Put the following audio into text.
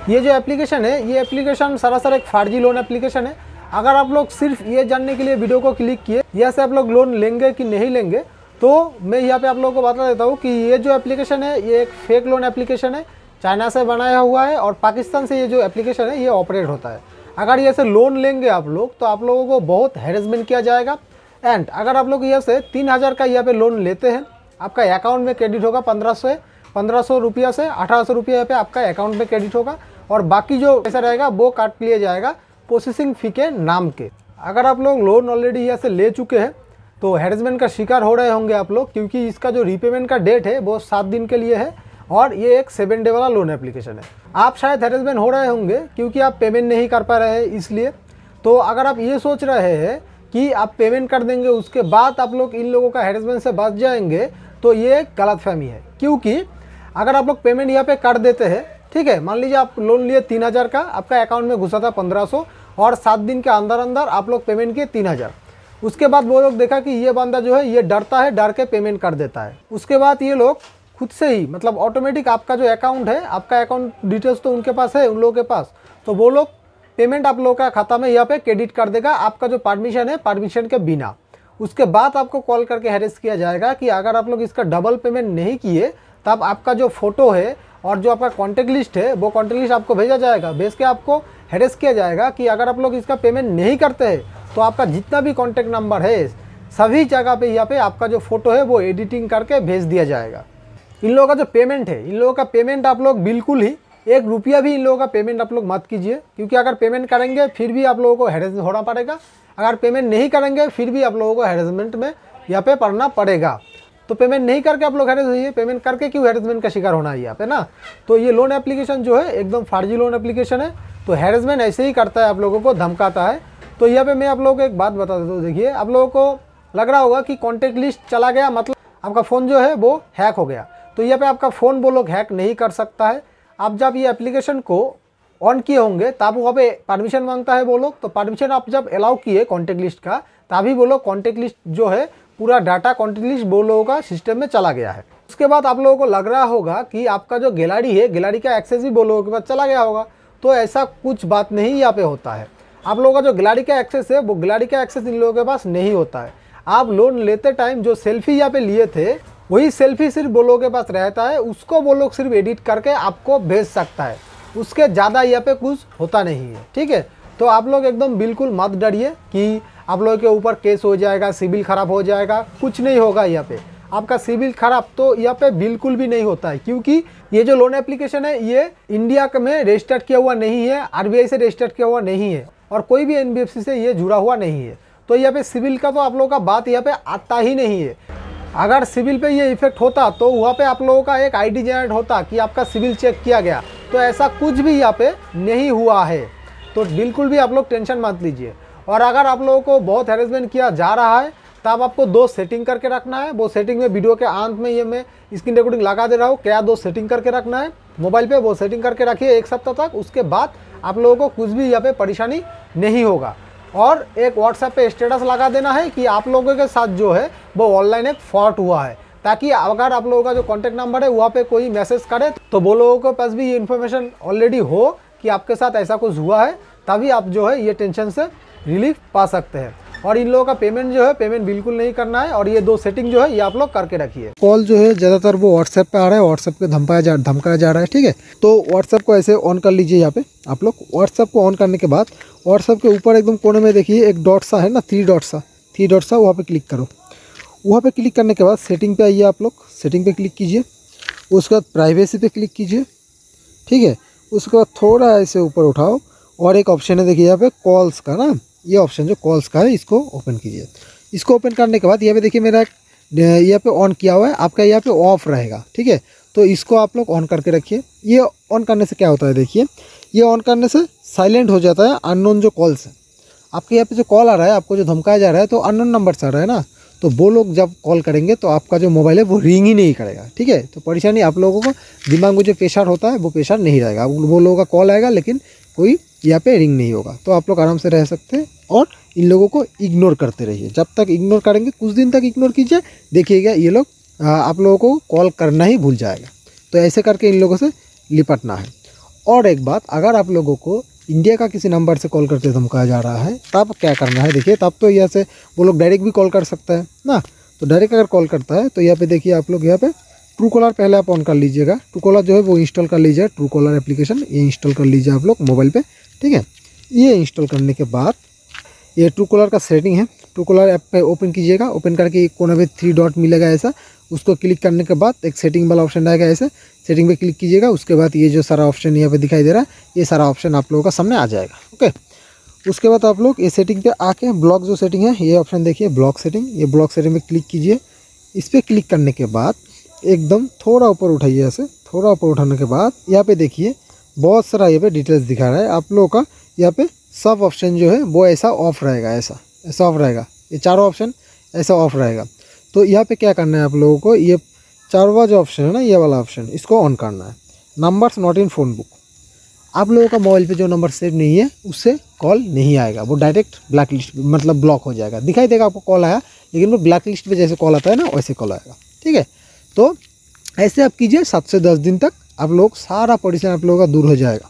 ये जो एप्लीकेशन है, ये एप्लीकेशन सरासर एक फर्जी लोन एप्लीकेशन है। अगर आप लोग सिर्फ ये जानने के लिए वीडियो को क्लिक किए यहाँ से आप लोग लोन लेंगे कि नहीं लेंगे, तो मैं यहाँ पे आप लोगों को बता देता हूँ कि ये जो एप्लीकेशन है ये एक फेक लोन एप्लीकेशन है, चाइना से बनाया हुआ है और पाकिस्तान से ये जो एप्लीकेशन है ये ऑपरेट होता है। अगर ये से लोन लेंगे आप लोग तो आप लोगों को बहुत हैरेसमेंट किया जाएगा। एंड अगर आप लोग ये से 3000 का यहाँ पे लोन लेते हैं, आपका अकाउंट में क्रेडिट होगा 1500 रुपया से 1800 रुपया यहाँ पे आपका अकाउंट में क्रेडिट होगा और बाकी जो पैसा रहेगा वो काट लिया जाएगा प्रोसेसिंग फ़ी के नाम के। अगर आप लोग लोन ऑलरेडी यहाँ से ले चुके हैं तो हैरेसमेंट का शिकार हो रहे होंगे आप लोग, क्योंकि इसका जो रीपेमेंट का डेट है वो 7 दिन के लिए है और ये एक 7 डे वाला लोन एप्लीकेशन है। आप शायद हैरेसमेंट हो रहे होंगे क्योंकि आप पेमेंट नहीं कर पा रहे हैं इसलिए। तो अगर आप ये सोच रहे हैं कि आप पेमेंट कर देंगे उसके बाद आप लोग इन लोगों का हैरेसमेंट से बच जाएंगे, तो ये गलतफहमी है। क्योंकि अगर आप लोग पेमेंट यहाँ पे कर देते हैं, ठीक है, मान लीजिए आप लोन लिए 3000 का, आपका अकाउंट में घुसा था 1500 और 7 दिन के अंदर अंदर आप लोग पेमेंट किए 3000। उसके बाद वो लोग देखा कि ये बंदा जो है ये डरता है, डर के पेमेंट कर देता है। उसके बाद ये लोग खुद से ही मतलब ऑटोमेटिक आपका जो अकाउंट है, आपका अकाउंट डिटेल्स तो उनके पास है, उन लोगों के पास, तो वो लोग पेमेंट आप लोगों का खाता में यहाँ पे क्रेडिट कर देगा आपका जो परमिशन है, परमिशन के बिना। उसके बाद आपको कॉल करके हैरेस किया जाएगा कि अगर आप लोग इसका डबल पेमेंट नहीं किए तब आपका जो फ़ोटो है और जो आपका कॉन्टैक्ट लिस्ट है वो कॉन्टैक्ट लिस्ट आपको भेजा जाएगा। भेज के आपको हैरेस किया जाएगा कि अगर आप लोग इसका पेमेंट नहीं करते हैं तो आपका जितना भी कॉन्टैक्ट नंबर है सभी जगह पे यहाँ पे आपका जो फ़ोटो है वो एडिटिंग करके भेज दिया जाएगा। इन लोगों का जो पेमेंट है, इन लोगों का पेमेंट आप लोग बिल्कुल ही 1 रुपया भी इन लोगों का पेमेंट आप लोग मत कीजिए, क्योंकि अगर पेमेंट करेंगे फिर भी आप लोगों को हैरेस होना पड़ेगा। अगर पेमेंट नहीं करेंगे फिर भी आप लोगों को हैरेसमेंट में यहाँ पे पड़ना पड़ेगा। तो पेमेंट नहीं करके आप लोग हैरेस होइए, पेमेंट करके क्यों हैरेसमेंट का शिकार होना है यहाँ पे ना। तो ये लोन एप्लीकेशन जो है एकदम फर्जी लोन एप्लीकेशन है। तो हैरेसमेंट ऐसे ही करता है, आप लोगों को धमकाता है। तो यहाँ पे मैं आप लोगों को एक बात बता देता हूँ। देखिए, आप लोगों को लग रहा होगा कि कॉन्टैक्ट लिस्ट चला गया मतलब आपका फ़ोन जो है वो हैक हो गया। तो यहाँ पे आपका फ़ोन वो लोग हैक नहीं कर सकता है। आप जब ये एप्लीकेशन को ऑन किए होंगे तब वहाँ पे परमिशन मांगता है वो लोग, तो परमिशन आप जब अलाउ किए कॉन्टैक्ट लिस्ट का तभी वो लोग कॉन्टैक्ट लिस्ट जो है पूरा डाटा कॉन्टैक्ट लिस्ट वो लोगों का सिस्टम में चला गया है। उसके बाद आप लोगों को लग रहा होगा कि आपका जो गैलरी है, गैलरी का एक्सेस भी वो लोगों के पास चला गया होगा। तो ऐसा कुछ बात नहीं यहाँ पे होता है। आप लोगों का जो गैलरी का एक्सेस है वो गैलरी का एक्सेस इन लोगों के पास नहीं होता है। आप लोन लेते टाइम जो सेल्फी यहाँ पे लिए थे वही सेल्फी सिर्फ वो लोगों के पास रहता है, उसको वो लोग सिर्फ एडिट करके आपको भेज सकता है, उसके ज़्यादा यहाँ पे कुछ होता नहीं है। ठीक है, तो आप लोग एकदम बिल्कुल मत डरिए कि आप लोगों के ऊपर केस हो जाएगा, सिविल ख़राब हो जाएगा। कुछ नहीं होगा यहाँ पे, आपका सिविल ख़राब तो यहाँ पे बिल्कुल भी नहीं होता है, क्योंकि ये जो लोन एप्लीकेशन है ये इंडिया में रजिस्टर्ड किया हुआ नहीं है, RBI से रजिस्टर्ड किया हुआ नहीं है और कोई भी NBFC से ये जुड़ा हुआ नहीं है। तो यहाँ पे सिविल का तो आप लोगों का बात यहाँ पे आता ही नहीं है। अगर सिविल पे ये इफेक्ट होता तो वहाँ पे आप लोगों का एक ID जनरेट होता कि आपका सिविल चेक किया गया। तो ऐसा कुछ भी यहाँ पे नहीं हुआ है, तो बिल्कुल भी आप लोग टेंशन मत लीजिए। और अगर आप लोगों को बहुत हैरेसमेंट किया जा रहा है तब आपको 2 सेटिंग करके रखना है। वो सेटिंग में वीडियो के अंत में ये मैं स्क्रीन रिकॉर्डिंग लगा दे रहा हूँ, क्या 2 सेटिंग करके रखना है मोबाइल पे। वो सेटिंग करके रखिए 1 सप्ताह तक, उसके बाद आप लोगों को कुछ भी यहाँ पे परेशानी नहीं होगा। और एक व्हाट्सएप पे स्टेटस लगा देना है कि आप लोगों के साथ जो है वो ऑनलाइन एक फ्रॉड हुआ है, ताकि अगर आप लोगों का जो कॉन्टैक्ट नंबर है वहाँ पे कोई मैसेज करे तो वो लोगों के पास भी ये इन्फॉर्मेशन ऑलरेडी हो कि आपके साथ ऐसा कुछ हुआ है, तभी आप जो है ये टेंशन से रिलीफ पा सकते हैं। और इन लोगों का पेमेंट जो है पेमेंट बिल्कुल नहीं करना है। और ये 2 सेटिंग जो है ये आप लोग करके रखिए। कॉल जो है ज़्यादातर वो व्हाट्सएप पे आ रहा है, व्हाट्सएप पे धमकाया जा रहा है। ठीक है, तो व्हाट्सएप को ऐसे ऑन कर लीजिए। यहाँ पे आप लोग व्हाट्सएप को ऑन करने के बाद व्हाट्सएप के ऊपर एकदम कोने में देखिए एक डॉट सा है ना, 3 डॉट सा वहाँ पे क्लिक करो। वहाँ पे क्लिक करने के बाद सेटिंग पे आइए, आप लोग सेटिंग पे क्लिक कीजिए। उसके बाद प्राइवेसी पे क्लिक कीजिए। ठीक है, उसके बाद थोड़ा ऐसे ऊपर उठाओ और एक ऑप्शन है देखिए यहाँ पे कॉल्स का ना, ये ऑप्शन जो कॉल्स का है इसको ओपन कीजिए। इसको ओपन करने के बाद यहाँ पे देखिए मेरा यहाँ पे ऑन किया हुआ है, आपका यहाँ पे ऑफ रहेगा। ठीक है, तो इसको आप लोग ऑन करके रखिए। ये ऑन करने से क्या होता है, देखिए ये ऑन करने से साइलेंट हो जाता है अननोन जो कॉल्स है। आपके यहाँ पे जो कॉल आ रहा है, आपको जो धमकाया जा रहा है, तो अननोन नंबर से आ रहा है ना, तो वो लोग जब कॉल करेंगे तो आपका जो मोबाइल है वो रिंग ही नहीं करेगा। ठीक है, तो परेशानी आप लोगों को दिमाग में जो प्रेशर होता है वो प्रेशर नहीं रहेगा। वो लोगों का कॉल आएगा लेकिन कोई यहाँ पे रिंग नहीं होगा, तो आप लोग आराम से रह सकते हैं। और इन लोगों को इग्नोर करते रहिए, जब तक इग्नोर करेंगे, कुछ दिन तक इग्नोर कीजिए, देखिएगा ये लोग आप लोगों को कॉल करना ही भूल जाएगा। तो ऐसे करके इन लोगों से निपटना है। और एक बात, अगर आप लोगों को इंडिया का किसी नंबर से कॉल करते धमकाया जा रहा है तब क्या करना है, देखिए तब तो यहाँ से वो लोग डायरेक्ट भी कॉल कर सकता है ना। तो डायरेक्ट अगर कॉल करता है तो यहाँ पे देखिए आप लोग यहाँ पे ट्रू कॉलर पहले आप ऑन कर लीजिएगा। ट्रू कॉलर जो है वो इंस्टॉल कर लीजिए, ट्रू कॉलर एप्लीकेशन ये इंस्टॉल कर लीजिए आप लोग मोबाइल पे, ठीक है। ये इंस्टॉल करने के बाद ये ट्रू कॉलर का सेटिंग है, ट्रू कॉलर ऐप पे ओपन कीजिएगा। ओपन करके कोने में 3 डॉट मिलेगा ऐसा, उसको क्लिक करने के बाद एक सेटिंग वाला ऑप्शन आएगा ऐसे, सेटिंग पे क्लिक कीजिएगा। उसके बाद ये जो सारा ऑप्शन यहाँ पे दिखाई दे रहा है ये सारा ऑप्शन आप लोगों का सामने आ जाएगा, ओके। उसके बाद आप लोग ये सेटिंग पे आके ब्लॉक जो सेटिंग है ये ऑप्शन देखिए ब्लॉक सेटिंग, ये ब्लॉक सेटिंग पे क्लिक कीजिए। इस पर क्लिक करने के बाद एकदम थोड़ा ऊपर उठाइए, ऐसे थोड़ा ऊपर उठाने के बाद यहाँ पे देखिए बहुत सारा यहाँ पे डिटेल्स दिखा रहा है आप लोगों का। यहाँ पे सब ऑप्शन जो है वो ऐसा ऑफ रहेगा, ऐसा ऑफ रहेगा, ये चारों ऑप्शन ऐसा ऑफ रहेगा। तो यहाँ पे क्या करना है आप लोगों को, ये चारवा जो ऑप्शन है ना ये वाला ऑप्शन इसको ऑन करना है। Numbers not in phone book, आप लोगों का मोबाइल पे जो नंबर सेव नहीं है उससे कॉल नहीं आएगा, वो डायरेक्ट ब्लैक लिस्ट मतलब ब्लॉक हो जाएगा। दिखाई देगा आपको कॉल आया, लेकिन वो ब्लैक लिस्ट पे जैसे कॉल आता है ना वैसे कॉल आएगा, ठीक है। तो ऐसे आप कीजिए 7 से 10 दिन तक, आप लोग सारा परेशानी आप लोगों का दूर हो जाएगा।